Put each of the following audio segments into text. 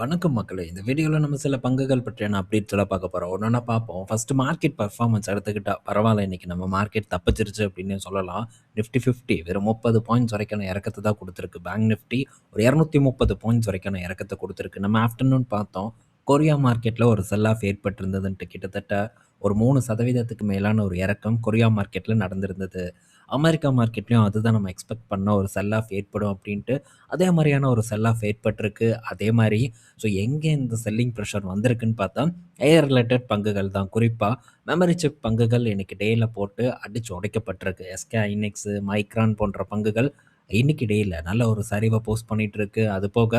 வணக்கம் மக்களே! இந்த வீடியோல நம்ம சில பங்குகள் பற்றியான அப்டேட்ஸ்லாம் பார்க்க போறோம். ஒன்னொன்னா பார்ப்போம். ஃபர்ஸ்ட்டு மார்க்கெட் பெர்ஃபார்மன்ஸ் எடுத்துக்கிட்டா, பரவால்ல இன்னைக்கு நம்ம மார்க்கெட் தப்பிச்சிருச்சு அப்டின்னே சொல்லலாம். நிஃப்டி 50 வெறும் 30 பாயிண்ட்ஸ் வரைக்கான இறக்கத்த தான் குடுத்திருக்கு. பேங்க் நிஃப்டி ஒரு 230 பாயிண்ட்ஸ் வரைக்கான இறக்கத்த குடுத்திருக்கு. நம்ம ஆஃப்டர்நூன் பார்த்தோம். கொரியா மார்க்கெட்ல ஒரு செல் ஆஃப் ஏற்பட்டிருந்ததுன்ட்டு கிட்டத்தட்ட ஒரு 3% மேலான ஒரு இறக்கம் கொரியா மார்க்கெட்ல நடந்திருந்தது. அமெரிக்கா மார்க்கெட்லயும் அதுதான் நம்ம எக்ஸ்பெக்ட் பண்ணோம். ஒரு செல் ஆஃப் ஏற்படும் அப்டின்ட்டு. அதே மாரியான ஒரு செல் ஆஃப் ஏற்பட்டிருக்கு. அதே மாரி ஸோ எங்கே இந்த செல்லிங் ப்ரெஷர் வந்திருக்குன்னு பார்த்தா, ஏஐ ரிலேட்டட் பங்குகள் தான். குறிப்பா மெமரி சிப் பங்குகள் இன்னைக்கு டேல போட்டு அடிச்சு உடைக்கப்பட்டிருக்கு. எஸ்கே ஹைனிக்ஸ், மைக்ரான் போன்ற பங்குகள் இன்னைக்கு டேல நல்ல ஒரு சரிவ போஸ்ட் பண்ணிட்டு இருக்கு. அது போக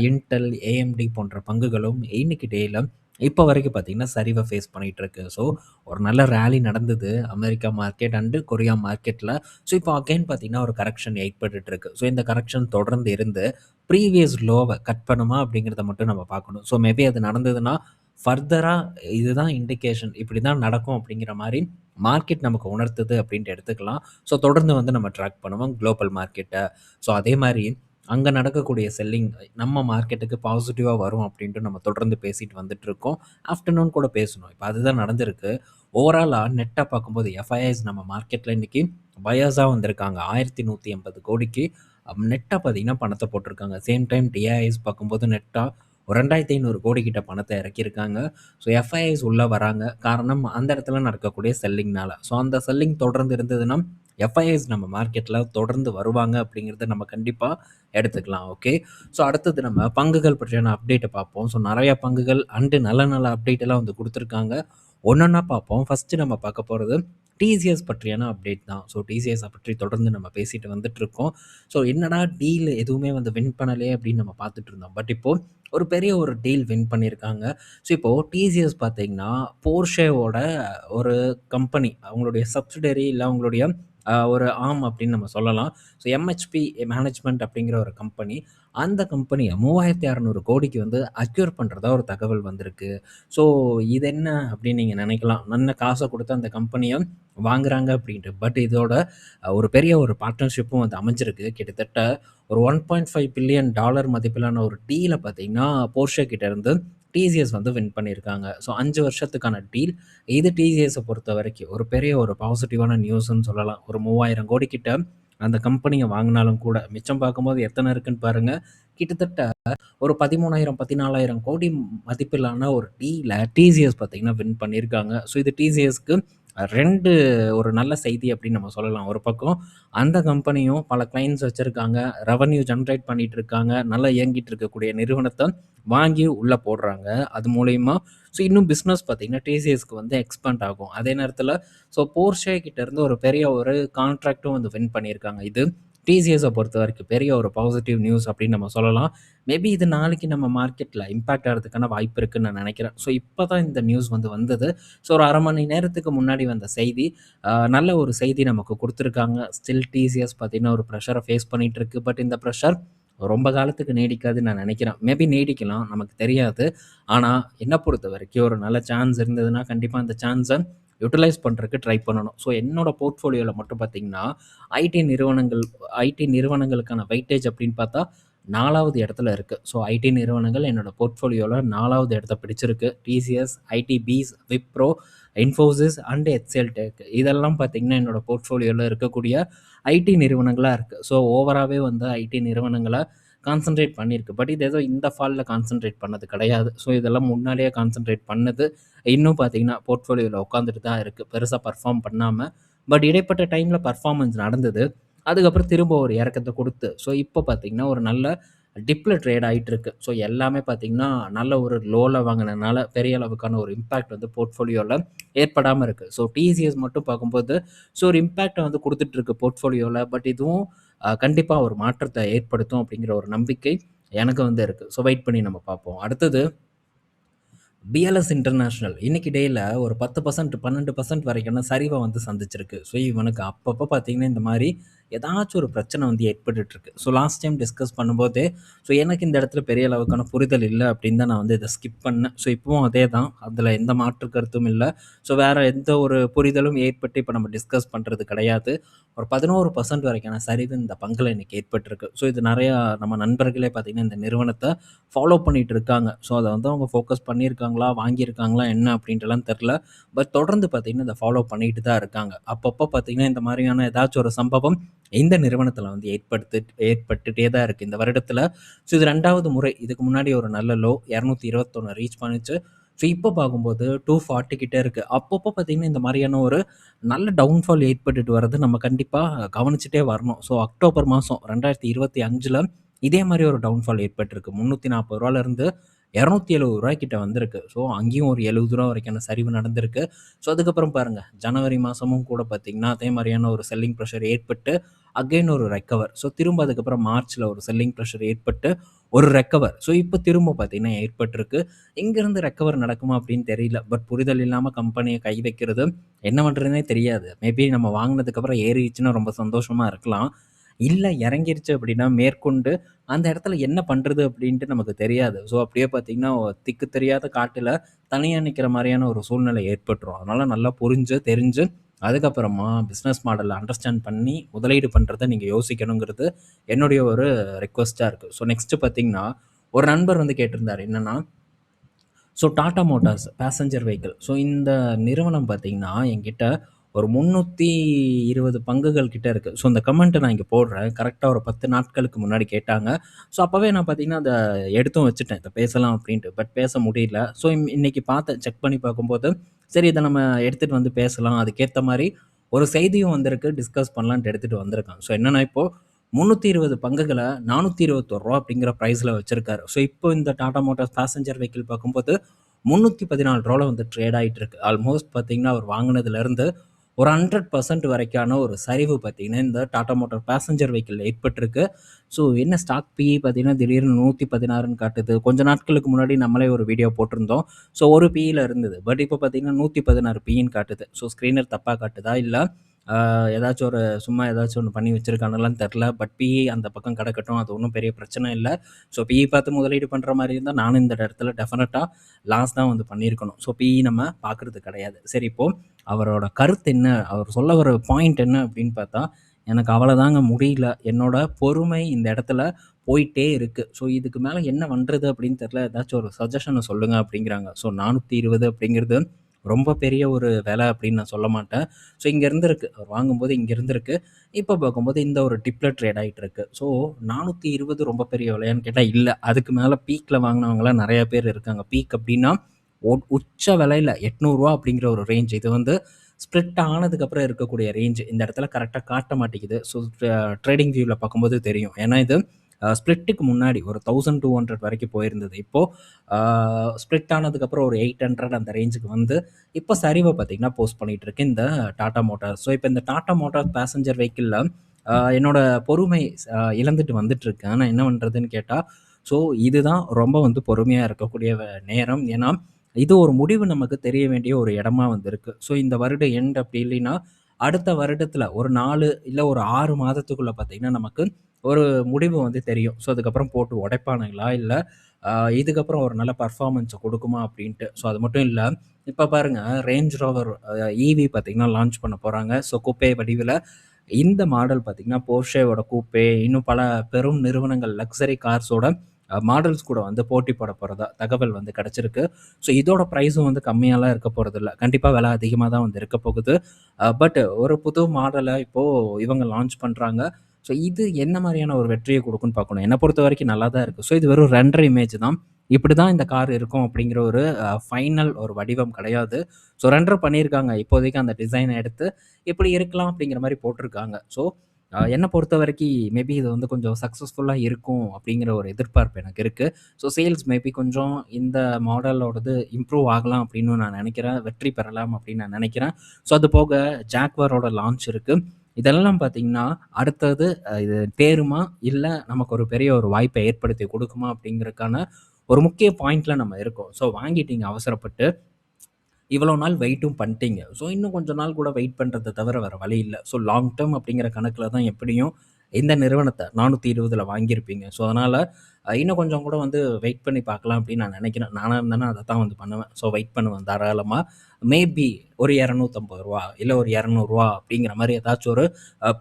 இன்டெல், ஏஎம்டி போன்ற பங்குகளும் இன்னைக்கு டேல இப்போ வரைக்கும் பார்த்தீங்கன்னா, சரிவ ஃபேஸ் பண்ணிட்டு இருக்கு. ஸோ ஒரு நல்ல ரேலி நடந்தது அமெரிக்கா மார்க்கெட் அண்டு கொரியா மார்க்கெட்ல. ஸோ இப்போ அகைன் பார்த்தீங்கன்னா, ஒரு கரெக்ஷன் ஏற்பட்டுட்டு இருக்கு. ஸோ இந்த கரெக்ஷன் தொடர்ந்து இருந்து ப்ரீவியஸ் லோவ கட் பண்ணுமா அப்படிங்கிறத மட்டும் நம்ம பார்க்கணும். ஸோ மேபி அது நடந்ததுன்னா, ஃபர்தரா இதுதான் இண்டிகேஷன். இப்படி தான் நடக்கும் அப்படிங்கிற மாரி மார்க்கெட் நமக்கு உணர்த்துது அப்படின்ட்டு எடுத்துக்கலாம். ஸோ தொடர்ந்து வந்து நம்ம ட்ராக் பண்ணுவோம் குளோபல் மார்க்கெட்ட. ஸோ அதே மாரி அங்க நடக்கக்கூடிய செல்லிங் நம்ம மார்க்கெட்டுக்கு பாசிட்டிவா வரும் அப்படின்ட்டு நம்ம தொடர்ந்து பேசிட்டு வந்துட்டுருக்கோம். ஆஃப்டர்நூன் கூட பேசுனோம். இப்ப அதுதான் நடந்திருக்கு. ஓவராலா நெட்டா பார்க்கும்போது எஃப்ஐஐஸ் நம்ம மார்க்கெட்ல இன்னைக்கு பயர்ஸா வந்திருக்காங்க. 1180 கோடிக்கு நெட்டா பார்த்தீங்கன்னா பணத்த போட்டிருக்காங்க. சேம் டைம் டிஐஎஸ் பார்க்கும்போது நெட்டா ஒரு 2500 கோடி கிட்ட பணத்த இறக்கியிருக்காங்க. ஸோ எஃப்ஐஐஸ் உள்ள வராங்க. காரணம் அந்த இடத்துல நடக்கக்கூடிய செல்லிங்னால. ஸோ அந்த செல்லிங் தொடர்ந்து இருந்ததுன்னா, எஃப்ஐஐஸ் நம்ம மார்க்கெட்ல தொடர்ந்து வருவாங்க அப்படிங்கிறத நம்ம கண்டிப்பா எடுத்துக்கலாம். ஓகே. ஸோ அடுத்தது நம்ம பங்குகள் பற்றியான அப்டேட்ட பார்ப்போம். ஸோ நெறைய பங்குகள் அண்டு நல்ல நல்ல அப்டேட் எல்லாம் வந்து குடுத்துருக்காங்க. ஒன்னொன்னா பார்ப்போம். ஃபர்ஸ்ட்டு நம்ம பார்க்க போறது டிசிஎஸ் பற்றியான அப்டேட் தான். ஸோ டிசிஎஸ பற்றி தொடர்ந்து நம்ம பேசிட்டு வந்துட்டுருக்கோம். ஸோ என்னடா டீல் எதுவுமே வந்து வின் பண்ணலையே அப்படின்னு நம்ம பார்த்துட்டு இருந்தோம். பட் இப்போ ஒரு பெரிய ஒரு டீல் வின் பண்ணியிருக்காங்க. ஸோ இப்போ டிசிஎஸ் பார்த்தீங்கன்னா, போர்ஷேவோட ஒரு கம்பெனி அவங்களுடைய சப்சிடரி இல்ல அவங்களுடைய ஒரு ஆர்ம் அப்படின்னு நம்ம சொல்லலாம். ஸோ எம்ஹெச்பி மேனேஜ்மென்ட் அப்படிங்கிற ஒரு கம்பெனி. அந்த கம்பெனிய 3600 கோடிக்கு வந்து அக்யூர் பண்றதா ஒரு தகவல் வந்திருக்கு. ஸோ இது என்ன அப்படின்னு நீங்க நினைக்கலாம். நல்ல காச குடுத்து அந்த கம்பெனிய வாங்குறாங்க அப்படின்ட்டு. பட் இதோட ஒரு பெரிய ஒரு பார்ட்னர்ஷிப்பும் வந்து அமைஞ்சிருக்கு. கிட்டத்தட்ட ஒரு $1.5 பில்லியன் மதிப்பிலான ஒரு டீல பார்த்தீங்கன்னா, போர்ஷே கிட்ட இருந்து டிசிஎஸ் வந்து வின் பண்ணியிருக்காங்க. ஸோ 5 வருஷத்துக்கான டீல். இது டிசிஎஸ பொறுத்தவரைக்கும் ஒரு பெரிய ஒரு பாசிட்டிவான நியூஸ்ன்னு சொல்லலாம். ஒரு 3000 கோடி கிட்ட அந்த கம்பெனிய வாங்குனாலும் கூட, மிச்சம் பார்க்கும்போது எத்தன இருக்குன்னு பாருங்க. கிட்டத்தட்ட ஒரு 13,000 14,000 கோடி மதிப்பிலான ஒரு டீல டிசிஎஸ் பார்த்தீங்கன்னா வின் பண்ணியிருக்காங்க. ஸோ இது டிசிஎஸ்க்கு 2 ஒரு நல்ல செய்தி அப்படின்னு நம்ம சொல்லலாம். ஒரு பக்கம் அந்த கம்பெனியும் பல கிளையண்ட்ஸ் வச்சிருக்காங்க. ரெவென்யூ ஜெனரேட் பண்ணிட்டு இருக்காங்க. நல்லா இயங்கிட்டு இருக்கக்கூடிய நிறுவனத்த வாங்கி உள்ள போடுறாங்க. அது மூலியமா ஸோ இன்னும் பிசினஸ் பார்த்தீங்கன்னா டிசிஎஸ்க்கு வந்து எக்ஸ்பேண்ட் ஆகும். அதே நேரத்தில ஸோ போர்ஷே கிட்ட இருந்து ஒரு பெரிய ஒரு கான்ட்ராக்ட்டும் வந்து வின் பண்ணியிருக்காங்க. இது டிசிஎஸ பொறுத்தவரைக்கும் பெரிய ஒரு பாசிட்டிவ் நியூஸ் அப்படின்னு நம்ம சொல்லலாம். மேபி இது நாளைக்கு நம்ம மார்க்கெட்ல இம்பாக்ட் ஆகுறதுக்கான வாய்ப்பு இருக்குன்னு நான் நினைக்கிறேன். ஸோ இப்ப தான் இந்த நியூஸ் வந்து வந்தது. ஸோ ஒரு 1/2 மணி நேரத்துக்கு முன்னாடி வந்த செய்தி, நல்ல ஒரு செய்தி நமக்கு குடுத்துருக்காங்க. ஸ்டில் டிசிஎஸ் பார்த்தீங்கன்னா, ஒரு பிரஷர ஃபேஸ் பண்ணிட்டு இருக்கு. பட் இந்த பிரஷர் ரொம்ப காலத்துக்கு நீடிக்காதுன்னு நான் நினைக்கிறேன். மேபி நீடிக்கலாம். நமக்கு தெரியாது. ஆனா, என்ன பொறுத்தவரைக்கும் ஒரு நல்ல சான்ஸ் இருந்ததுன்னா, கண்டிப்பா அந்த சான்ஸ யுட்டிலைஸ் பண்றதுக்கு ட்ரை பண்ணணும். ஸோ என்னோட போர்ட்ஃபோலியோல மட்டும் பார்த்தீங்கன்னா, ஐடி நிறுவனங்கள் ஐடி நிறுவனங்களுக்கான வெயிட்டேஜ் அப்படின்னு பார்த்தா 4வது இடத்துல இருக்கு. ஸோ ஐடி நிறுவனங்கள் என்னோட போர்ட்ஃபோலியோல 4வது இடத்த பிடிச்சிருக்கு. டிசிஎஸ், ஐடிபிஸ், விப்ரோ, இன்ஃபோசிஸ் அண்ட் எச்எல் டெக். இதெல்லாம் பார்த்தீங்கன்னா, என்னோட போர்ட்ஃபோலியோல இருக்கக்கூடிய ஐடி நிறுவனங்களா இருக்கு. ஸோ ஓவராவே வந்து ஐடி நிறுவனங்கள கான்சன்ட்ரேட் பண்ணியிருக்கு. பட் இது ஏதோ இந்த ஃபால்ல கான்சன்ட்ரேட் பண்ணது கிடையாது. ஸோ இதெல்லாம் முன்னாடியே கான்சன்ட்ரேட் பண்ணது. இன்னும் பார்த்தீங்கன்னா, போர்ட்ஃபோலியோல உட்காந்துட்டு தான் இருக்கு. பெருசா பெர்ஃபார்ம் பண்ணாம. பட் இடைப்பட்ட டைம்ல பெர்ஃபார்மன்ஸ் நடந்தது. அதுக்கப்புறம் திரும்ப ஒரு இறக்கத்த குடுத்து, ஸோ இப்போ பார்த்தீங்கன்னா, ஒரு நல்ல டிப்ல ட்ரேட் ஆயிட்டு இருக்கு. ஸோ எல்லாமே பார்த்தீங்கன்னா, நல்ல ஒரு லோல வாங்குனனால பெரிய அளவுக்கான ஒரு இம்பாக்ட் வந்து போர்ட்ஃபோலியோல ஏற்படாம இருக்கு. ஸோ டிசிஎஸ் மட்டும் பார்க்கும்போது, ஸோ ஒரு இம்பாக்ட்ட வந்து குடுத்துட்டு இருக்கு போர்ட்ஃபோலியோல. பட் இதுவும் கண்டிப்பா ஒரு மாற்றத்த ஏற்படுத்தும் அப்படிங்கிற ஒரு நம்பிக்கை எனக்கு வந்து இருக்கு. ஸோ வெயிட் பண்ணி நம்ம பார்ப்போம். அடுத்தது பிஎல்எஸ் இன்டர்நேஷனல் இன்னைக்கு டேல ஒரு 10% 12% வரைக்கான சரிவை வந்து சந்திச்சிருக்கு. ஸோ இவனுக்கு அப்பப்போ பார்த்தீங்கன்னா, இந்த மாரி ஏதாச்சும் ஒரு பிரச்சனை வந்து ஏற்பட்டுட்டு இருக்கு. ஸோ லாஸ்ட் டைம் டிஸ்கஸ் பண்ணும்போதே ஸோ எனக்கு இந்த இடத்துல பெரிய அளவுக்கான புரிதல் இல்ல அப்படின்னு தான் நான் வந்து இத ஸ்கிப் பண்ணேன். ஸோ இப்பவும் அதே தான். அதுல எந்த மாற்று கருத்தும் இல்ல. ஸோ வேற எந்த ஒரு புரிதலும் ஏற்பட்டு இப்ப நம்ம டிஸ்கஸ் பண்றது கிடையாது. ஒரு 11% வரைக்கான சரிவு இந்த பங்குல இன்னைக்கு ஏற்பட்டிருக்கு. ஸோ இது நெறையா நம்ம நண்பர்களே பார்த்தீங்கன்னா, இந்த நிறுவனத்த ஃபாலோ பண்ணிட்டு இருக்காங்க. ஸோ அத வந்து அவங்க ஃபோக்கஸ் பண்ணியிருக்காங்களா, வாங்கியிருக்காங்களா என்ன அப்படின்ட்டுலாம் தெர்ல. பட் தொடர்ந்து பார்த்தீங்கன்னா, இத ஃபாலோ பண்ணிட்டு தான் இருக்காங்க. அப்பப்போ பார்த்தீங்கன்னா, இந்த மாரியான ஏதாச்சும் ஒரு சம்பவம் இந்த நிறுவனத்தில வந்து ஏற்பட்டுட்டே தான் இருக்கு. இந்த வருடத்தில ஸோ இது 2வது முறை. இதுக்கு முன்னாடி ஒரு நல்ல லோ 221 ரீச் பண்ணுச்சு. ஸோ இப்போ பார்க்கும்போது 240 கிட்ட இருக்கு. அப்பப்போ பார்த்தீங்கன்னா, இந்த மாரியான ஒரு நல்ல டவுன்ஃபால் ஏற்பட்டுட்டு வரது நம்ம கண்டிப்பா கவனிச்சுட்டே வரணும். ஸோ அக்டோபர் மாசம் 2025ல இதே மாரி ஒரு டவுன்ஃபால் ஏற்பட்டிருக்கு. ரூ. 340லேருந்து ரூ. 270 கிட்ட வந்திருக்கு. ஸோ அங்கேயும் ஒரு ரூ. 70 வரைக்கான சரிவு நடந்திருக்கு. ஸோ அதுக்கப்புறம் பாருங்க, ஜனவரி மாசமும் கூட பார்த்தீங்கன்னா, அதே மாரியான ஒரு செல்லிங் பிரஷர் ஏற்பட்டு அகைன் ஒரு ரெக்கவர். ஸோ திரும்ப அதுக்கப்புறம் மார்ச்ல ஒரு செல்லிங் பிரஷர் ஏற்பட்டு ஒரு ரெக்கவர். ஸோ இப்போ திரும்ப பார்த்தீங்கன்னா ஏற்பட்டிருக்கு. எங்கேருந்து ரெக்கவர் நடக்குமா அப்படின்னு தெரியல. பட் புரிதல் இல்லாம கம்பெனிய கை வைக்கிறது என்ன பண்றதுன்னே தெரியாது. மேபி நம்ம வாங்குனதுக்கப்புறம் ஏறிடுச்சுன்னா ரொம்ப சந்தோஷமா இருக்கலாம். இல்ல இறங்கிருச்சு அப்படின்னா, மேற்கொண்டு அந்த இடத்துல என்ன பண்றது அப்படின்ட்டு நமக்கு தெரியாது. ஸோ அப்படியே பார்த்தீங்கன்னா, திக்கு தெரியாத காட்டுல தனியா நிக்கிற மாரியான ஒரு சூழ்நிலை ஏற்பட்டுரும். அதனால நல்லா புரிஞ்சு, தெரிஞ்சு அதுக்கப்புறமா பிசினஸ் மாடல அண்டர்ஸ்டாண்ட் பண்ணி முதலீடு பண்றத நீங்க யோசிக்கணுங்கிறது என்னுடைய ஒரு ரிக்வெஸ்ட்டா இருக்கு. ஸோ நெக்ஸ்ட் பார்த்தீங்கன்னா, ஒரு நண்பர் வந்து கேட்டிருந்தாரு. என்னன்னா, so Tata Motors passenger vehicle. So இந்த நிறுவனம் பார்த்தீங்கன்னா, என்கிட்ட ஒரு 320 பங்குகள் கிட்ட இருக்கு. ஸோ இந்த கமெண்ட்ட நான் இங்க போடுறேன். கரெக்ட்டா ஒரு 10 நாட்களுக்கு முன்னாடி கேட்டாங்க. ஸோ அப்பவே நான் பார்த்தீங்கன்னா, அத எடுத்தும் வச்சுட்டேன். இத பேசலாம் அப்டின்ட்டு. பட் பேச முடியல. ஸோ இன்னைக்கு பார்த்தேன். செக் பண்ணி பார்க்கும்போது, சரி இத நம்ம எடுத்துட்டு வந்து பேசலாம். அதுக்கேத்த மாரி ஒரு செய்தியும் வந்திருக்கு. டிஸ்கஸ் பண்ணலான்ட்டு எடுத்துட்டு வந்திருக்கேன். ஸோ என்னன்னா, இப்போ 320 பங்குகள ரூ. 421 அப்படிங்கிற பிரைஸ்ல வச்சிருக்காரு. ஸோ இப்போ இந்த டாடா மோட்டார்ஸ் பேசஞ்சர் வெஹிக்கிள் பார்க்கும்போது ரூ. 314 வந்து ட்ரேட் ஆயிட்டு இருக்கு. ஆல்மோஸ்ட் பார்த்தீங்கன்னா, அவர் வாங்குனதுலருந்து ஒரு 100% வரைக்கான ஒரு சரிவு பார்த்தீங்கன்னா, இந்த டாடா மோட்டார் பேசஞ்சர் வெஹிக்கிள்ல ஏற்பட்டிருக்கு. ஸோ என்ன ஸ்டாக் பிஇ பார்த்தீங்கன்னா, திடீர்னு 116ன்னு காட்டுது. கொஞ்ச நாட்களுக்கு முன்னாடி நம்மளே ஒரு வீடியோ போட்டிருந்தோம். ஸோ ஒரு பிஇல இருந்தது. பட் இப்போ பார்த்தீங்கன்னா, 116 பிஇன்னு காட்டுது. ஸோ ஸ்க்ரீனர் தப்பா காட்டுதா? இல்ல ஏதாச்சும் ஒரு சும்மா ஏதாச்சும் ஒண்ணு பண்ணி வச்சிருக்கானுங்களான்னு தெர்ல. பட் பிஇ அந்த பக்கம் கிடக்கட்டும். அது ஒண்ணும் பெரிய பிரச்சனை இல்ல. ஸோ பிஇ பார்த்து முதலீடு பண்ற மாரி இருந்தா, நானும் இந்த இடத்துல டெஃபினட்டா லாஸ் தான் வந்து பண்ணியிருக்கணும். ஸோ பிஇ நம்ம பார்க்குறது கிடையாது. சரி, இப்போ அவரோட கருத்து என்ன? அவர் சொல்ல வர பாயிண்ட் என்ன அப்படின்னு பார்த்தா, எனக்கு அவ்வளதாங்க முடியல. என்னோட பொறுமை இந்த இடத்துல போயிட்டே இருக்கு. ஸோ இதுக்கு மேல என்ன பண்றது அப்படின்னு தெரியல. ஏதாச்சும் ஒரு சஜஷன சொல்லுங்க அப்படிங்கிறாங்க. ஸோ 420 அப்படிங்கிறது ரொம்ப பெரிய ஒரு விலை அப்படின்னு நான் சொல்ல மாட்டேன். ஸோ இங்க இருந்திருக்கு. அவர் வாங்கும்போது இங்க இருந்திருக்கு. இப்ப பார்க்கும்போது இந்த ஒரு டிப்ல ட்ரேட் ஆயிட்டு இருக்கு. ஸோ 420 ரொம்ப பெரிய விலையான்னு கேட்டா இல்ல. அதுக்கு மேல பீக்ல வாங்குனவங்கலாம் நெறைய பேர் இருக்காங்க. பீக் அப்படின்னா உச்ச விலையில ரூ. 800 அப்படிங்கிற ஒரு ரேஞ்ச். இது வந்து ஸ்ப்ளிட் ஆனதுக்கப்புறம் இருக்கக்கூடிய ரேஞ்ச். இந்த இடத்துல கரெக்ட்டா காட்ட மாட்டேங்குது. ஸோ ட்ரேடிங் வியூல பார்க்கும்போது தெரியும். ஏன்னா இது ஸ்ப்ளிட்டுக்கு முன்னாடி ஒரு 1200 வரைக்கும் போயிருந்தது. இப்போ ஸ்ப்ளிட் ஆனதுக்கப்புறம் ஒரு 800 அந்த ரேஞ்சுக்கு வந்து, இப்போ சரிவ பார்த்தீங்கன்னா, போஸ்ட் பண்ணிட்டு இருக்கு இந்த டாடா மோட்டார்ஸ். ஸோ இப்போ இந்த டாடா மோட்டார்ஸ் பேசஞ்சர் வெஹிக்கிள்ல என்னோட பொறுமை இழந்துட்டு வந்துட்டுருக்கேன். நான் என்ன பண்றதுன்னு கேட்டா, ஸோ இதுதான் ரொம்ப வந்து பொறுமையா இருக்கக்கூடிய நேரம். ஏன்னா, இது ஒரு முடிவு நமக்கு தெரிய வேண்டிய ஒரு இடமா வந்து இருக்கு. ஸோ இந்த வருட எண்ட் அப்படி இல்லைன்னா, அடுத்த வருடத்துல ஒரு 4 இல்ல ஒரு 6 மாதத்துக்குள்ள பார்த்தீங்கன்னா, நமக்கு ஒரு முடிவு வந்து தெரியும். ஸோ அதுக்கப்புறம் போட்டு உடைப்பானுங்களா? இல்ல அ இதுக்கப்புறம் ஒரு நல்ல பெர்ஃபார்மன்ஸ குடுக்குமா? அப்படின்ட்டு. ஸோ அது மட்டும் இல்ல, இப்ப பாருங்க ரேஞ்ச் ரோவர் ஈவி பார்த்தீங்கன்னா லான்ச் பண்ண போறாங்க. ஸோ கூப்பே வடிவில இந்த மாடல் பார்த்தீங்கன்னா, போர்ஷேவோட கூப்பே, இன்னும் பல பெரும் நிறுவனங்கள் லக்ஸரி கார்ஸோட மாடல்ஸ் கூட வந்து போட்டி போட போறதா தகவல் வந்து கிடைச்சிருக்கு. ஸோ இதோட பிரைஸும் வந்து கம்மியாலாம் இருக்க போறதில்ல. கண்டிப்பா விலை அதிகமா தான் வந்து இருக்க போகுது. பட் ஒரு புது மாடல இப்போ இவங்க லான்ச் பண்றாங்க. ஸோ இது என்ன மாரியான ஒரு வெற்றிய குடுக்கும்ன்னு பார்க்கணும். என்ன பொறுத்தவரைக்கும் நல்லா தான் இருக்கு. ஸோ இது வெறும் ரெண்டர் இமேஜ் தான். இப்படிதான் இந்த கார் இருக்கும் அப்படிங்கிற ஒரு ஃபைனல் ஒரு வடிவம் கிடையாது. ஸோ ரெண்டர் பண்ணியிருக்காங்க. இப்போதைக்கு அந்த டிசைன எடுத்து இப்படி இருக்கலாம் அப்படிங்கிற மாரி போட்டிருக்காங்க. ஸோ என்ன பொறுத்தவரைக்கி மேபி இது வந்து கொஞ்சம் சக்சஸ்ஃபுல்லா இருக்கும் அப்படிங்கிற ஒரு எதிர்பார்ப்பு எனக்கு இருக்கு. ஸோ சேல்ஸ் மேபி கொஞ்சம் இந்த மாடலோடது இம்ப்ரூவ் ஆகலாம் அப்படின்னு நான் நினைக்கிறேன். வெற்றி பெறலாம் அப்படின்னு நான் நினைக்கிறேன். ஸோ அது போக ஜாக்வாரோட லான்ச் இருக்கு. இதெல்லாம் பார்த்தீங்கன்னா, அடுத்தது இது தேறுமா? இல்ல நமக்கு ஒரு பெரிய ஒரு வாய்ப்ப ஏற்படுத்தி குடுக்குமா? அப்படிங்கிறதுக்கான ஒரு முக்கிய பாயிண்ட்ல நம்ம இருக்கோம். ஸோ வாங்கிட்டீங்க அவசரப்பட்டு. இவ்வளோ நாள் வெயிட்டும் பண்ணிட்டீங்க. ஸோ இன்னும் கொஞ்ச நாள் கூட வெயிட் பண்ணுறத தவிர வேறு வழி இல்ல. ஸோ லாங் டர்ம் அப்படிங்கிற கணக்கில தான் எப்படியும் இந்த நிறுவனத்த 420ல வாங்கியிருப்பீங்க. ஸோ அதனால இன்னும் கொஞ்சம் கூட வந்து வெயிட் பண்ணி பார்க்கலாம் அப்படின்னு நான் நினைக்கிறேன். நானா இருந்தேன்னா அத தான் வந்து பண்ணுவேன். ஸோ வெயிட் பண்ணுவேன் தாராளமா. மேபி ஒரு ரூ. 250 இல்ல ஒரு ரூ. 200 அப்படிங்கிற மாரி ஏதாச்சும் ஒரு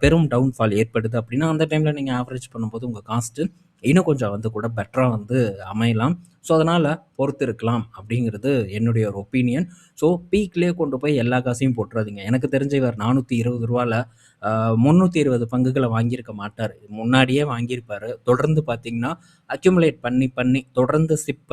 பெரும் டவுன்ஃபால் ஏற்படுது அப்படின்னா, அந்த டைம்ல நீங்க ஆவரேஜ் பண்ணும்போது உங்க காஸ்ட்டு இன்னும் கொஞ்சம் வந்து கூட பெட்டரா வந்து அமையலாம். ஸோ அதனால பொறுத்து இருக்கலாம் அப்படிங்கிறது என்னுடைய ஒரு ஒப்பீனியன். ஸோ பீக்லயே கொண்டு போய் எல்லா காசையும் போட்டுறாதீங்க. எனக்கு தெரிஞ்சு இவர் ரூ. 420ல 320 பங்குகள வாங்கியிருக்க மாட்டாரு. முன்னாடியே வாங்கியிருப்பாரு. தொடர்ந்து பார்த்தீங்கன்னா, அக்யூமுலேட் பண்ணி, பண்ணி தொடர்ந்து சிப்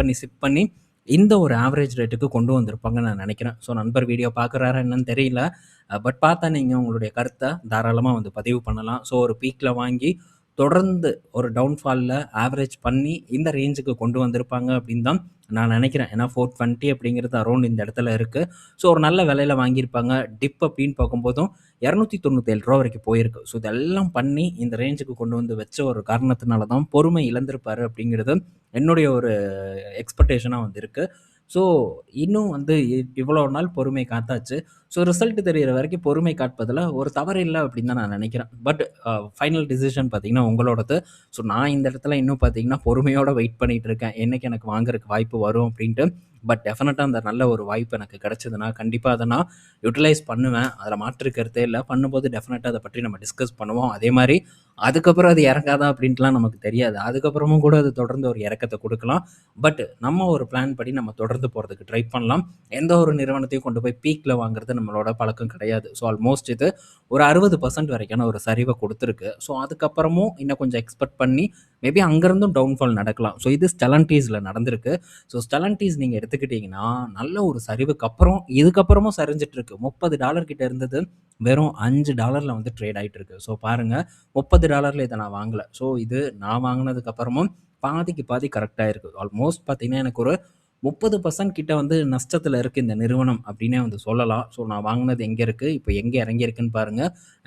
பண்ணி இந்த ஒரு ஆவரேஜ் ரேட்டுக்கு கொண்டு வந்திருப்பாங்கன்னு நான் நெனைக்கிறேன். ஸோ நண்பர் வீடியோ பார்க்குறாரா என்னன்னு தெரியல. பட் பார்த்தா நீங்க உங்களுடைய கருத்த தாராளமா வந்து பதிவு பண்ணலாம். ஸோ ஒரு பீக்ல வாங்கி தொடர்ந்து ஒரு டவுன்ஃபால்ல ஆவரேஜ் பண்ணி இந்த ரேஞ்சுக்கு கொண்டு வந்திருப்பாங்க அப்படின்னு தான் நான் நெனைக்கிறேன். ஏன்னா 420 அப்படிங்கிறது அரவுண்ட் இந்த இடத்துல இருக்கு. ஸோ ஒரு நல்ல விலையில வாங்கியிருப்பாங்க. டிப் அப்படின்னு பார்க்கும்போதும் ரூ. 297 வரைக்கும் போயிருக்கு. ஸோ இதெல்லாம் பண்ணி இந்த ரேஞ்சுக்கு கொண்டு வந்து வச்ச ஒரு காரணத்தினால தான் பொறுமை இழந்திருப்பாரு அப்படிங்கிறது என்னுடைய ஒரு எக்ஸ்பெக்டேஷனா வந்து இருக்கு. ஸோ இன்னும் வந்து இவ்வளோ நாள் பொறுமை காத்தாச்சு. ஸோ ரிசல்ட் தெரியிற வரைக்கும் பொறுமை காட்பதில ஒரு தவறு இல்ல அப்படின்னு தான் நான் நினைக்கிறேன். பட் ஃபைனல் டிசிஷன் பார்த்தீங்கன்னா உங்களோடது. ஸோ நான் இந்த இடத்துல இன்னும் பார்த்தீங்கன்னா பொறுமையோட வெயிட் பண்ணிட்டு இருக்கேன். என்னைக்கு எனக்கு வாங்குறதுக்கு வாய்ப்பு வரும் அப்படின்ட்டு. பட் டெஃபினட்டா அந்த நல்ல ஒரு வாய்ப்பு எனக்கு கிடைச்சதுன்னா, கண்டிப்பா அத நான் யுட்டிலைஸ் பண்ணுவேன். அதில மாற்று கருத்தே இல்ல. பண்ணும்போது டெஃபினட்டா அத பற்றி நம்ம டிஸ்கஸ் பண்ணுவோம். அதே மாரி அதுக்கப்புறம் அது இறங்காதா அப்படின்ட்டுலாம் நமக்கு தெரியாது. அதுக்கப்புறமும் கூட அது தொடர்ந்து ஒரு இறக்கத்த குடுக்கலாம். பட் நம்ம ஒரு பிளான் படி நம்ம தொடர்ந்து போறதுக்கு ட்ரை பண்ணலாம். எந்த ஒரு நிறுவனத்தையும் கொண்டு போய் பீக்ல வாங்குறது நம்மளோட பழக்கம் கிடையாது. ஸோ ஆல்மோஸ்ட் இது ஒரு 60% வரைக்கான ஒரு சரிவ குடுத்துருக்கு. ஸோ அதுக்கப்புறமும் இன்னும் கொஞ்சம் எக்ஸ்பெக்ட் பண்ணி மேபி அங்கருந்தும் டவுன்ஃபால் நடக்கலாம். ஸோ இது ஸ்டெலன்டீஸ்ல நடந்திருக்கு. ஸோ ஸ்டெலன்டீஸ் நீங்க எடுத்துக்கிட்டீங்கன்னா, நல்ல ஒரு சரிவுக்கு அப்புறம் இதுக்கப்புறமும் சரிஞ்சுட்டு இருக்கு. $30 கிட்ட இருந்தது வெறும் $5ல வந்து ட்ரேட் ஆயிட்டு இருக்கு. ஸோ பாருங்க $30ல இத நான் வாங்கல. ஸோ இது நான் வாங்குனதுக்கு அப்புறமும் பாதிக்கு பாதி கரெக்ட்டா இருக்கு. ஆல்மோஸ்ட் பார்த்தீங்கன்னா, எனக்கு ஒரு 30% கிட்ட வந்து நஷ்டத்துல இருக்கு இந்த நிறுவனம் அப்டின்னே வந்து சொல்லலாம். ஸோ நான் வாங்குனது எங்க இருக்கு? இப்ப எங்க இறங்கியிருக்குன்னு பாருங்க.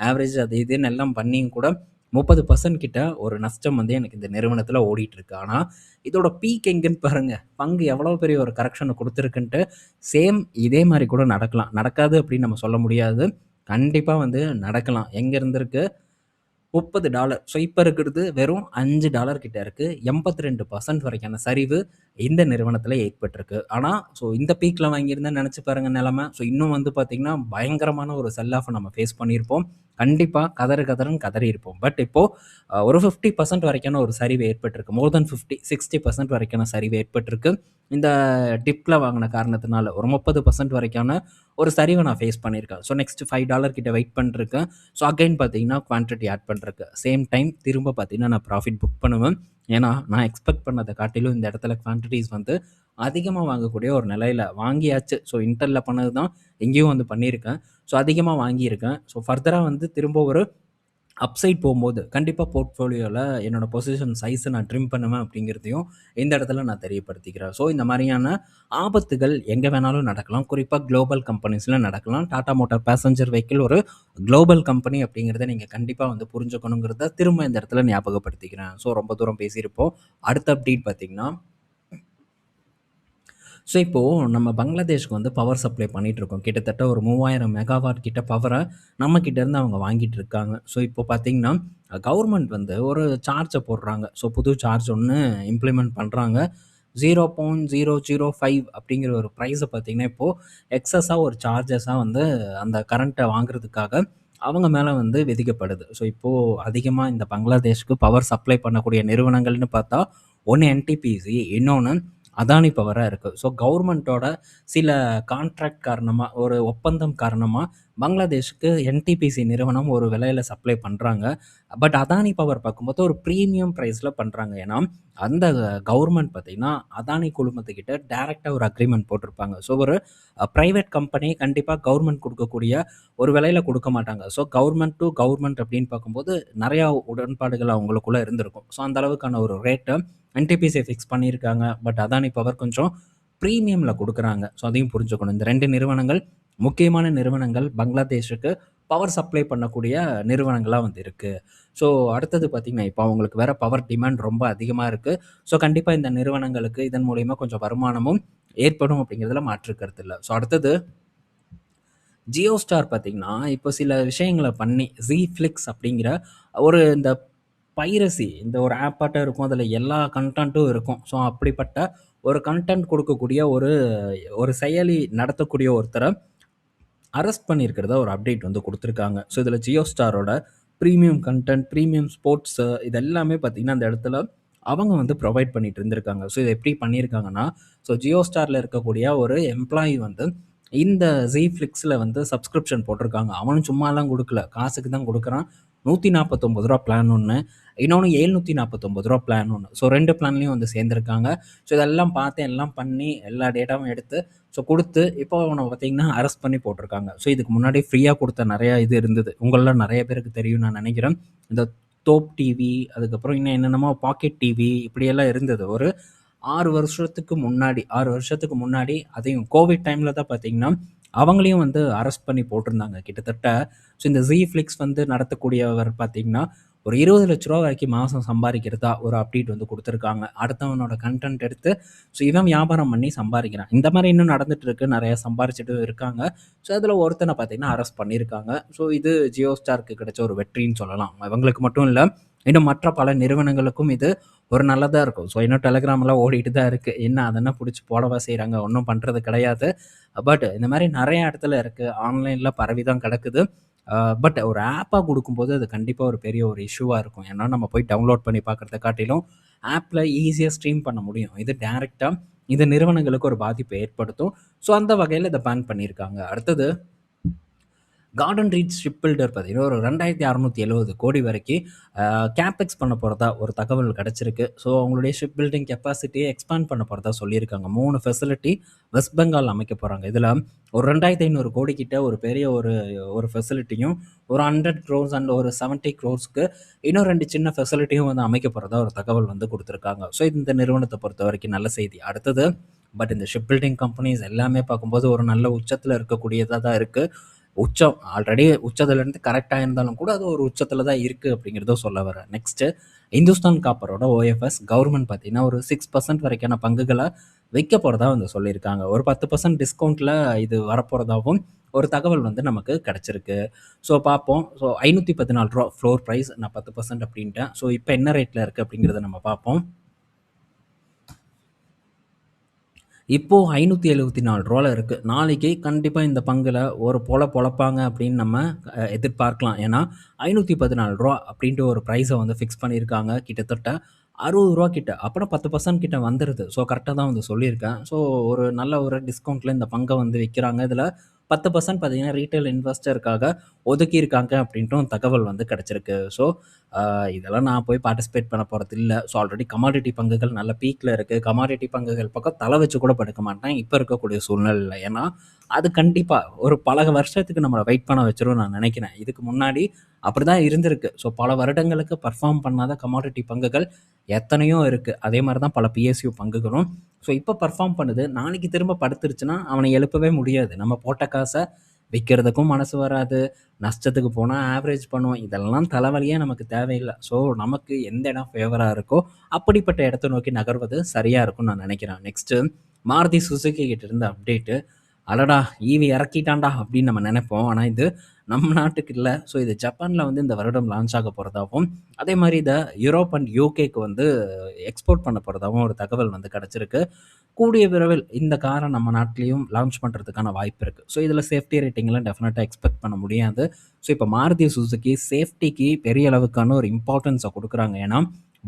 ஆவரேஜ் அது இதுன்னு எல்லாம் பண்ணியும் கூட 30% கிட்ட ஒரு நஷ்டம் வந்து எனக்கு இந்த நிறுவனத்துல ஓடிட்டு இருக்கு. ஆனா, இதோட பீக் எங்கன்னு பாருங்க. பங்கு எவ்வளோ பெரிய ஒரு கரெக்ஷன குடுத்துருக்குன்ட்டு, சேம் இதே மாரி கூட நடக்கலாம். நடக்காது அப்டின்னு நம்ம சொல்ல முடியாது. கண்டிப்பா வந்து நடக்கலாம். எங்க இருந்திருக்கு? $30. ஸோ இப்ப இருக்கிறது வெறும் $5 கிட்ட இருக்கு. 82% வரைக்கான சரிவு இந்த நிறுவனத்தில ஏற்பட்டிருக்கு. ஆனா, ஸோ இந்த பீக்ல வாங்கியிருந்தா நெனச்சு பாருங்க நெலம. ஸோ இன்னும் வந்து பார்த்தீங்கன்னா, பயங்கரமான ஒரு செல் ஆஃப்ப நம்ம ஃபேஸ் பண்ணியிருப்போம். கண்டிப்பா கதறு கதறுன்னு கதறியிருப்போம். பட் இப்போ ஒரு 50% வரைக்கான ஒரு சரிவு ஏற்பட்டிருக்கு. மோர் தென் 50, 60% வரைக்கான சரிவு ஏற்பட்டிருக்கு. இந்த டிப்ல வாங்குன காரணத்தினால ஒரு 30% வரைக்கான ஒரு சரிவ நான் ஃபேஸ் பண்ணியிருக்கேன். ஸோ நெக்ஸ்ட் $5 கிட்ட வெயிட் பண்ணிட்டுருக்கேன். ஸோ அகைன் பார்த்தீங்கன்னா, குவான்டிட்டி ஆட் பண்றதுக்கு. சேம் டைம் திரும்ப பார்த்தீங்கன்னா, நான் ப்ராஃபிட் புக் பண்ணுவேன். ஏன்னா, நான் எக்ஸ்பெக்ட் பண்ணத காட்டிலும் இந்த இடத்துல குவான்டிட்டீஸ் வந்து அதிகமா வாங்கக்கூடிய ஒரு நிலையில வாங்கியாச்சு. ஸோ இன்டெல்ல பண்ணது தான் இங்கேயும் வந்து பண்ணியிருக்கேன். ஸோ அதிகமா வாங்கியிருக்கேன். ஸோ ஃபர்தரா வந்து திரும்ப ஒரு அப்சைட் போம்போது, கண்டிப்பா போர்ட்ஃபோலியோல என்னோட பொசிஷன் சைஸ நான் ட்ரிம் பண்ணுவேன் அப்படிங்கிறதையும் இந்த இடத்துல நான் தெரியப்படுத்திக்கிறேன். ஸோ இந்த மாரியான ஆபத்துகள் எங்க வேணாலும் நடக்கலாம். குறிப்பா குளோபல் கம்பெனிஸ்ல நடக்கலாம். டாடா மோட்டார் பேசஞ்சர் வெஹிக்கிள் ஒரு குளோபல் கம்பெனி அப்படிங்கிறத நீங்க கண்டிப்பா வந்து புரிஞ்சுக்கணுங்கிறத திரும்ப இந்த இடத்துல ஞாபகப்படுத்திக்கிறேன். ஸோ ரொம்ப தூரம் பேசியிருப்போம். அடுத்த அப்டேட் பார்த்தீங்கன்னா ஸோ, இப்போ நம்ம பங்களாதேஷ்க்கு வந்து பவர் சப்ளை பண்ணிட்டுருக்கோம். கிட்டத்தட்ட ஒரு 3000 மெகாவாட் கிட்ட பவர நம்ம கிட்டேருந்து அவங்க வாங்கிட்டு இருக்காங்க. ஸோ, இப்போ பார்த்தீங்கன்னா, கவர்மெண்ட் வந்து ஒரு சார்ஜ போடுறாங்க. ஸோ, புது சார்ஜ் ஒண்ணு இம்ப்ளிமெண்ட் பண்றாங்க. 0.005 அப்படிங்கிற ஒரு பிரைஸ பார்த்தீங்கன்னா, இப்போ எக்ஸஸா ஒரு சார்ஜஸா வந்து அந்த கரண்ட்ட வாங்குறதுக்காக அவங்க மேல வந்து விதிக்கப்படுது. ஸோ, இப்போ அதிகமா இந்த பங்களாதேஷ்க்கு பவர் சப்ளை பண்ணக்கூடிய நிறுவனங்கள்னு பார்த்தா, ஒண்ணு என்டிபிசி, இன்னொன்னு அதானி பவரா இருக்கு. ஸோ கவர்மெண்ட்டோட சில கான்ட்ராக்ட் காரணமா, ஒரு ஒப்பந்தம் காரணமா பங்களாதேஷ்க்கு என்டிபிசி நிறுவனம் ஒரு விலையில சப்ளை பண்றாங்க. பட் அதானி பவர் பார்க்கும்போது ஒரு பிரீமியம் பிரைஸ்ல பண்றாங்க. ஏன்னா, அந்த கவர்மெண்ட் பார்த்தீங்கன்னா, அதானி குழுமத்துக்கிட்ட டைரக்ட்டா ஒரு அக்ரீமெண்ட் போட்டிருப்பாங்க. ஸோ ஒரு பிரைவேட் கம்பெனி கண்டிப்பா கவர்மெண்ட் குடுக்கக்கூடிய ஒரு விலையில குடுக்க மாட்டாங்க. ஸோ கவர்மெண்ட் டூ கவர்மெண்ட் அப்படின்னு பார்க்கும்போது நெறையா உடன்பாடுகள் அவங்களுக்குள்ள இருந்திருக்கும். ஸோ அந்த அளவுக்கான ஒரு ரேட்ட என்டிபிசி ஃபிக்ஸ் பண்ணியிருக்காங்க. பட் அதானி பவர் கொஞ்சம் பிரீமியம்ல குடுக்குறாங்க. ஸோ அதையும் புரிஞ்சுக்கணும். இந்த 2 நிறுவனங்கள் முக்கியமான நிறுவனங்கள் பங்களாதேஷுக்கு பவர் சப்ளை பண்ணக்கூடிய நிறுவனங்களா வந்து இருக்கு. ஸோ அடுத்தது பார்த்தீங்கன்னா, இப்போ அவங்களுக்கு வேற பவர் டிமாண்ட் ரொம்ப அதிகமா இருக்கு. ஸோ கண்டிப்பா இந்த நிறுவனங்களுக்கு இதன் மூலியமா கொஞ்சம் வருமானமும் ஏற்படும் அப்படிங்கிறதுல மாற்று கருத்து இல்ல. ஸோ அடுத்தது ஜியோ ஸ்டார் பார்த்தீங்கன்னா, இப்போ சில விஷயங்கள பண்ணி ஜீஃப்ளிக்ஸ் அப்படிங்கிற இந்த பைரசி இந்த ஒரு ஆப்பாட்டம் இருக்கும். அதில எல்லா கன்டென்ட்டும் இருக்கும். ஸோ அப்படிப்பட்ட ஒரு கன்டென்ட் குடுக்கக்கூடிய ஒரு ஒரு செயலி நடத்தக்கூடிய ஒருத்தர அரெஸ்ட் பண்ணியிருக்கிறதா ஒரு அப்டேட் வந்து குடுத்துருக்காங்க. ஸோ இதில ஜியோ ஸ்டாரோட பிரீமியம் கன்டென்ட், பிரீமியம் ஸ்போர்ட்ஸ் இது எல்லாமே பார்த்தீங்கன்னா, அந்த இடத்துல அவங்க வந்து ப்ரொவைட் பண்ணிட்டு இருந்திருக்காங்க. ஸோ இத எப்படி பண்ணியிருக்காங்கன்னா, ஸோ ஜியோ ஸ்டார்ல இருக்கக்கூடிய ஒரு எம்ப்ளாயி வந்து இந்த Zflixல வந்து சப்ஸ்கிரிப்ஷன் போட்டிருக்காங்க. அவனும் சும்மாலாம் குடுக்கல. காசுக்கு தான் குடுக்குறான். ரூ. 149 பிளான் ஒண்ணு. இன்னொன்னு ரூ. 749 பிளான் ஒண்ணு. ஸோ 2 பிளான்லயும் வந்து சேர்ந்திருக்காங்க. ஸோ இதெல்லாம் பார்த்து எல்லாம் பண்ணி எல்லா டேட்டாவும் எடுத்து ஸோ குடுத்து இப்போ அவன பார்த்தீங்கன்னா, அரெஸ்ட் பண்ணி போட்டிருக்காங்க. ஸோ இதுக்கு முன்னாடி ஃப்ரீயா குடுத்த நெறைய இது இருந்தது. உங்கள்ல நெறைய பேருக்கு தெரியும்னு நான் நெனைக்கிறேன். இந்த தோப் டிவி, அதுக்கப்புறம் இன்னும் என்னென்னமோ பாக்கெட் டிவி இப்படியெல்லாம் இருந்தது. ஒரு 6 வருஷத்துக்கு முன்னாடி அதையும் கோவிட் டைம்ல தான் பார்த்தீங்கன்னா, அவங்களையும் வந்து அரெஸ்ட் பண்ணி போட்டிருந்தாங்க. கிட்டத்தட்ட ஸோ இந்த Zflix வந்து நடத்தக்கூடியவர் பார்த்தீங்கன்னா, ஒரு ரூ. 20,00,000 வரைக்கும் மாசம் சம்பாரிக்கிறதா ஒரு அப்டேட் வந்து குடுத்துருக்காங்க. அடுத்தவனோட கன்டென்ட் எடுத்து ஸோ இவன் வியாபாரம் பண்ணி சம்பாரிக்கிறான். இந்த மாரி இன்னும் நடந்துட்டு இருக்கு. நெறைய சம்பாரிச்சுட்டும் இருக்காங்க. ஸோ அதில ஒருத்தன பார்த்தீங்கன்னா அரெஸ்ட் பண்ணியிருக்காங்க. ஸோ இது ஜியோ ஸ்டார்க்கு கிடைச்ச ஒரு வெற்றின்னு சொல்லலாம். இவங்களுக்கு மட்டும் இல்ல, இன்னும் மற்ற பல நிறுவனங்களுக்கும் இது ஒரு நல்லதா இருக்கும். ஸோ இன்னும் டெலகிராம்லாம் ஓடிட்டு தான் இருக்கு. என்ன அதென்ன புடிச்சு போடவா செய்றாங்க. ஒண்ணும் பண்றது கிடையாது. பட் இந்த மாரி நெறைய இடத்துல இருக்கு. ஆன்லைன்ல பரவி தான் கிடக்குது. பட் ஒரு ஆப்பா குடுக்கும்போது அது கண்டிப்பா ஒரு பெரிய ஒரு இஷ்யூவா இருக்கும். ஏன்னா நம்ம போய் டவுன்லோட் பண்ணி பார்க்கறத காட்டிலும் ஆப்ல ஈஸியா ஸ்ட்ரீம் பண்ண முடியும். இது டைரக்ட்டா இந்த நிறுவனங்களுக்கு ஒரு பாதிப்பை ஏற்படுத்தும். ஸோ அந்த வகையில இத பேன் பண்ணியிருக்காங்க. அடுத்தது கார்டன் ரீச் ஷிப் பில்டர் பார்த்தீங்கன்னா, ஒரு 2,670 கோடி வரைக்கும் கேப்பெக்ஸ் பண்ண போறதா ஒரு தகவல் கிடைச்சிருக்கு. ஸோ அவங்களுடைய ஷிப் பில்டிங் கெப்பாசிட்டிய எக்ஸ்பேண்ட் பண்ண போறதா சொல்லியிருக்காங்க. 3 ஃபெசிலிட்டி வெஸ்ட் பெங்கால்ல அமைக்க போறாங்க. இதுல ஒரு 2,500 கோடி கிட்ட ஒரு பெரிய ஒரு ஒரு ஃபெசிலிட்டியும், ஒரு 100 க்ரோர்ஸ் அண்ட் ஒரு 70 க்ரோர்ஸ்க்கு இன்னும் 2 சின்ன ஃபெசிலிட்டியும் வந்து அமைக்க போறதா ஒரு தகவல் வந்து குடுத்துருக்காங்க. ஸோ இந்த நிறுவனத்த பொறுத்தவரைக்கும் நல்ல செய்தி. அடுத்தது பட் இந்த ஷிப் பில்டிங் கம்பெனிஸ் எல்லாமே பார்க்கும்போது ஒரு நல்ல உச்சத்துல இருக்கக்கூடியதா தான் இருக்கு. உச்சம் ஆல்ரெடி உச்சத்துலேருந்து கரெக்டாக இருந்தாலும் கூட அது ஒரு உச்சத்தில் தான் இருக்குது அப்படிங்கிறத சொல்ல வரேன். நெக்ஸ்ட்டு இந்துஸ்தான் காப்பரோட ஓஎஃப்எஸ் கவர்மெண்ட் பார்த்தீங்கன்னா ஒரு 6% வரைக்கான பங்குகளை விற்க போகிறதா வந்து சொல்லியிருக்காங்க. ஒரு 10% டிஸ்கவுண்ட்டில் இது வரப்போகிறதாகவும் ஒரு தகவல் வந்து நமக்கு கிடச்சிருக்கு. ஸோ பார்ப்போம். ஸோ ரூ. 514 ஃப்ளோர் ப்ரைஸ். நான் 10% அப்படின்ட்டேன். ஸோ இப்போ என்ன ரேட்டில் இருக்குது அப்படிங்கிறத நம்ம பார்ப்போம். இப்போ ரூ. 574ல இருக்கு. நாளைக்கு கண்டிப்பா இந்த பங்குல ஒரு பொழப்பாங்க அப்படின்னு நம்ம எதிர்பார்க்கலாம். ஏன்னா, ரூ. 514 அப்படின்ட்டு ஒரு பிரைஸ வந்து ஃபிக்ஸ் பண்ணியிருக்காங்க. கிட்டத்தட்ட ரூ. 60 கிட்ட. அப்பன்னா 10% கிட்ட வந்துருது. ஸோ கரெக்ட்டா தான் வந்து சொல்லியிருக்கேன். ஸோ ஒரு நல்ல ஒரு டிஸ்கவுண்ட்ல இந்த பங்க வந்து விக்கிறாங்க. இதுல 10% பார்த்தீங்கன்னா, ரீட்டெயில் இன்வெஸ்டருக்காக ஒதுக்கியிருக்காங்க அப்படின்ட்டும் தகவல் வந்து கிடைச்சிருக்கு. ஸோ அ இதெல்லாம் நான் போய் பார்ட்டிசிபேட் பண்ண போறதில்ல. ஸோ ஆல்ரெடி கமாடிட்டி பங்குகள் நல்ல பீக்ல இருக்கு. கமாடிட்டி பங்குகள் பக்கம் தல வச்சு கூட படுக்க மாட்டேன். இப்ப இருக்கக்கூடிய சூழ்நிலையில. ஏன்னா, அது கண்டிப்பா ஒரு பல வருஷத்துக்கு நம்மள வெயிட் பண்ண வச்சுரும்னு நான் நினைக்கிறேன். இதுக்கு முன்னாடி அப்படிதான் இருந்திருக்கு. ஸோ பல வருடங்களுக்கு பெர்ஃபார்ம் பண்ணாத கமாடிட்டி பங்குகள் எத்தனையோ இருக்கு. அதே மாரி தான் பல பிஎஸ்யூ பங்குகளும். ஸோ இப்ப பெர்ஃபார்ம் பண்ணுது. நாளைக்கு திரும்ப படுத்துருச்சுன்னா, அவன எழுப்பவே முடியாது. நம்ம போட்ட காச விக்கிறதுக்கும் மனசு வராது. நஷ்டத்துக்கு போனா ஆவரேஜ் பண்ணுவோம். இதெல்லாம் தலைவலியே நமக்கு தேவையில்ல. ஸோ நமக்கு எந்த இடம் ஃபேவரா இருக்கோ, அப்படிப்பட்ட இடத்த நோக்கி நகர்வது சரியா இருக்கும்னு நான் நினைக்கிறேன். நெக்ஸ்ட்டு மாருதி சுசுகி கிட்ட இருந்து அப்டேட்டு. அடடா! ஈவி இறக்கிட்டான்டா அப்படின்னு நம்ம நெனைப்போம். ஆனா இது நம்ம நாட்டுக்கு இல்ல. ஸோ இது ஜப்பான்ல வந்து இந்த வருடம் லான்ச் ஆக போறதாவும், அதே மாரி இத யூரோப் அண்ட் யுகேக்கு வந்து எக்ஸ்போர்ட் பண்ண போறதாவும் ஒரு தகவல் வந்து கிடைச்சிருக்கு. கூடிய விரைவில் இந்த கார நம்ம நாட்டிலயும் லான்ச் பண்றதுக்கான வாய்ப்பு இருக்கு. ஸோ இதுல சேஃப்டி ரேட்டிங்லாம் டெஃபினட்டா எக்ஸ்பெக்ட் பண்ண முடியாது. ஸோ இப்ப மாருதி சுசுகி சேஃப்டிக்கு பெரிய அளவுக்கான ஒரு இம்பார்ட்டன்ஸ குடுக்குறாங்க. ஏன்னா,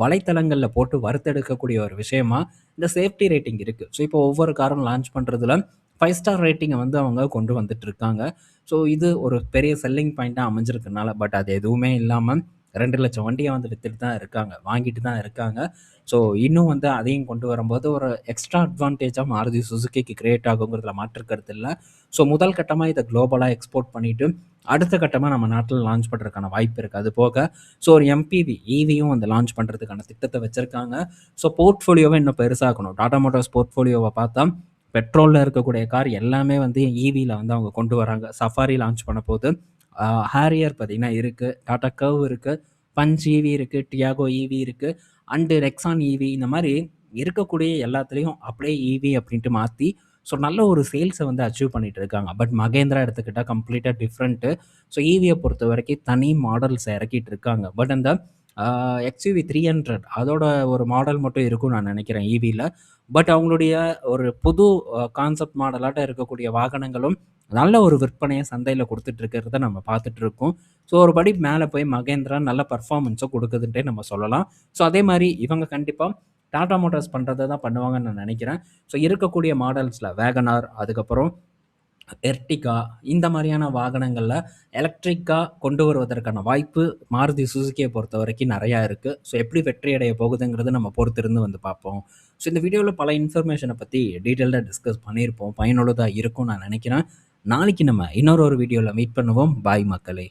வலைத்தளங்கள்ல போட்டு வறுத்தெடுக்கக்கூடிய ஒரு விஷயமா இந்த சேஃப்டி ரேட்டிங் இருக்கு. ஸோ இப்போ ஒவ்வொரு காரும் லான்ச் பண்றதுல 5 ஸ்டார் ரேட்டிங்க வந்து அவங்க கொண்டு வந்துட்டு இருக்காங்க. ஸோ இது ஒரு பெரிய செல்லிங் பாயிண்ட்டா அமைஞ்சிருக்கனால, பட் அது எதுவுமே இல்லாம 2,00,000 வண்டிய வந்து வித்துட்டு தான் இருக்காங்க. வாங்கிட்டு தான் இருக்காங்க. ஸோ இன்னும் வந்து அதையும் கொண்டு வரும்போது ஒரு எக்ஸ்ட்ரா அட்வான்டேஜா மாருதி சுசுகிக்கு கிரியேட் ஆகுங்கிறதுல மாற்று கருத்து இல்ல. ஸோ முதல் கட்டமா இத குளோபலா எக்ஸ்போர்ட் பண்ணிட்டு, அடுத்த கட்டமா நம்ம நாட்ல லான்ச் பண்றதுக்கான வாய்ப்பு இருக்கு. அது போக ஸோ ஒரு எம்பிவி, ஈவியும் வந்து லான்ச் பண்றதுக்கான திட்டத்த வச்சிருக்காங்க. ஸோ போர்ட்ஃபோலியோவ இன்னும் பெருசாக்கணும். டாடா மோட்டார்ஸ் போர்ட்ஃபோலியோவ பார்த்தா, பெட்ரோல்ல இருக்கக்கூடிய கார் எல்லாமே வந்து ஈவில வந்து அவங்க கொண்டு வராங்க. சஃபாரி லான்ச் பண்ண போது, ஹாரியர் பார்த்தீங்கன்னா இருக்கு. டாடா கர்வ் இருக்கு. பஞ்ச் ஈவி இருக்கு. டியாகோ ஈவி இருக்கு. அண்டு நெக்ஸான் ஈவி இந்த மாரி இருக்கக்கூடிய எல்லாத்துலயும் அப்படியே ஈவி அப்படின்ட்டு மாத்தி, ஸோ நல்ல ஒரு சேல்ஸை வந்து அச்சீவ் பண்ணிட்டு இருக்காங்க. பட் மகேந்திரா எடுத்துக்கிட்டால் கம்ப்ளீட்டாக டிஃப்ரெண்ட்டு. ஸோ ஈவியை பொறுத்த வரைக்கும் தனி மாடல்ஸ் இறக்கிட்டு இருக்காங்க. பட் அந்த எக்ஸ்யூவி 300 அதோட ஒரு மாடல் மட்டும் இருக்கும்னு நான் நினைக்கிறேன் ஈவியில். பட் அவங்களுடைய ஒரு புது கான்செப்ட் மாடலாட்ட இருக்கக்கூடிய வாகனங்களும் நல்ல ஒரு விற்பனையை சந்தையில் கொடுத்துட்டு இருக்கிறத நம்ம பார்த்துட்டு இருக்கோம். ஸோ ஒரு படி மேலே போய் மகேந்திரா நல்ல பர்ஃபார்மன்ஸை கொடுக்குதுன்ட்டே நம்ம சொல்லலாம். ஸோ அதே மாதிரி இவங்க கண்டிப்பாக டாடா மோட்டார்ஸ் பண்ணுறதை தான் பண்ணுவாங்கன்னு நான் நினைக்கிறேன். ஸோ இருக்கக்கூடிய மாடல்ஸில் வேகனார், அதுக்கப்புறம் எர்டிகா, இந்த மாதிரியான வாகனங்களில் எலக்ட்ரிக்காக கொண்டு வருவதற்கான வாய்ப்பு மாருதி சுசுக்கியை பொறுத்த வரைக்கும் நிறையா இருக்குது. ஸோ எப்படி வெற்றி அடைய போகுதுங்கிறது நம்ம பொறுத்திருந்து வந்து பார்ப்போம். ஸோ இந்த வீடியோவில் பல இன்ஃபர்மேஷனை பற்றி டீட்டெயில்டாக டிஸ்கஸ் பண்ணியிருப்போம். பயனுள்ளதாக இருக்கும்னு நான் நினைக்கிறேன். நாளைக்கு நம்ம இன்னொரு வீடியோவில் மீட் பண்ணுவோம். பாய் மக்களே.